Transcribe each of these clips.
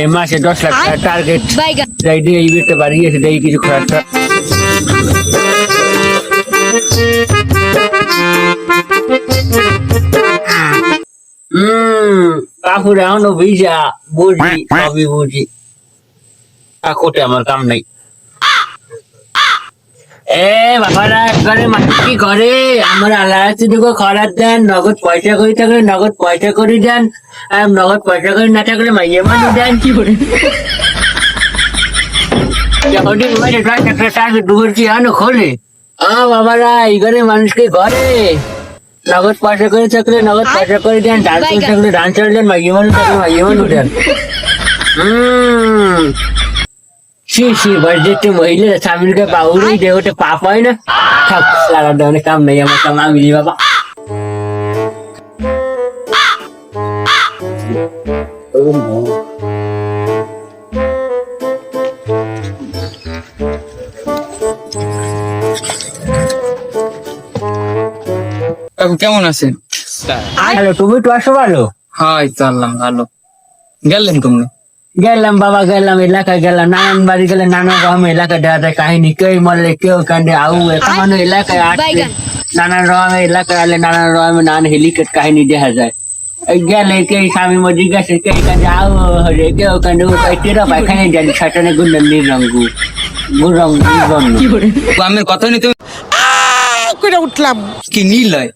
এ মাসে 10 লাখ টাকা টার্গেট যাই দিয়ে এই বেটে বাড়িয়েছে দেই কিছু খরচা কাকুর এখনো ভিজা বুঝি সবই বুঝি কাকুতে আমার কাম নাই এ বাবারা একবারে মানুষ কি করে আমার আল্লাহ দিকে খরার দেন নগদ পয়সা করে থাকলে নগদ পয়সা করে দেন নগদ পয়সা করে না থাকলে মাইয়ে মানুষ দেন কি করে যখনই মোবাইলে একটা টার্গেট ঢুকেছি আনো খোলে বাবারা এই ঘরে মানুষকে ঘরে নগদ পয়সা করে থাকলে নগদ পয়সা করে দেন ডান্স করে থাকলে ডান্স করে দেন মাইয়ে মানুষ থাকলে মাইয়ে মানুষ দেন সি বাজেটে মহিলা স্বামীকে পাউরি দে ওটা পাপ হয় না থাক লাগা দেওয়ার কাম নেই আমার কাম আমি বাবা কেমন আছেন? হ্যালো তুমি তো আসো ভালো হাই চাললাম ভালো গেলেন তোমরা গেলাম বাবা গেলাম এলাকায় গেলাম নানান বাড়ি গেলে নানা রকম এলাকায় দেখা যায় কাহিনী কেউ মরলে কেউ কান্দে আউ এখন এলাকায় আসলে নানান রকমের এলাকায় আলে নানান রকমের নানান হেলিকেট কাহিনী দেখা যায় গেলে কেউ স্বামী মজি গেছে কেউ কান্দে আউ হরে কেউ কান্দে ও টেরা পায়খানে জানি ছাটানে গুন্ডন নিরঙ্গু গুরং আমি কথা নিতে করে উঠলাম কি নীল হয়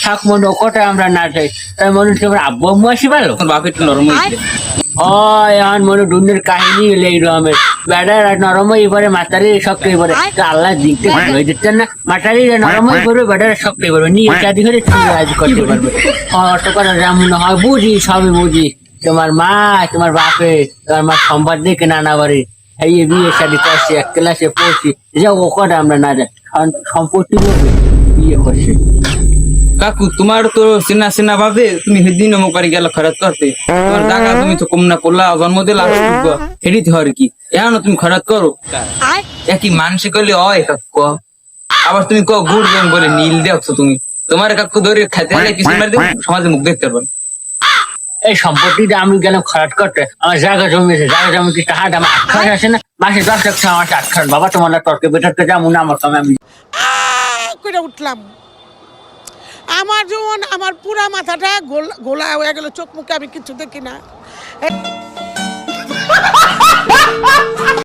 থাক মনে কটা আমরা না চাই তাই মনে হচ্ছে আমার আব্বু আম্মু আসি ভালো তোর বাপ একটু নরম হয়েছে এখন মনে ডুনের কাহিনী হলে এই রকমের বেড়ার নরম হয়ে পরে মাতারি শক্তি পরে আল্লাহ দিকতে হয়ে দিচ্ছেন না মাতারি নরম হয়ে পড়বে বেড়ার শক্তি করবে নিয়ে চাঁদি করে রাজ করতে পারবে অত কথা যেমন হয় বুঝি সবই বুঝি তোমার মা তোমার বাপে তোমার মা সম্পদ দেখে নানা বাড়ি এই বিয়ে শাড়ি করছে এক ক্লাসে পড়ছি যা ও কটা আমরা না যাই সম্পত্তি বলবে বিয়ে করছে কাকু তোমার তো চেনা চেনা ভাবে তুমি সেদিন মোকারি গেল খরচ করতে তোমার জায়গা তুমি তো কম না করলা জন্ম দিলা হেরিতে হয় কি এখন তুমি খরচ করো একই মানুষ করলে হয় কাকু আবার তুমি গুড় দেন বলে নীল দেখছো তুমি তোমার কাকু ধরে খাইতে হলে কিছু মারি দেবো সমাজে মুখ দেখতে পারবেন এই সম্পত্তিটা আমি গেলাম খরচ করতে আমার জায়গা জমি আছে জায়গা জমি কি টাকা আমার 8 খাস আসে না মাসে 10 লাখ টাকা মাসে 8 খাস বাবা তোমার তর্কে বেটারকে যাবো না আমার কামে আমি করে উঠলাম আমার যেমন আমার পুরা মাথাটা গোলা হয়ে গেল চোখ মুখে আমি কিছু দেখি না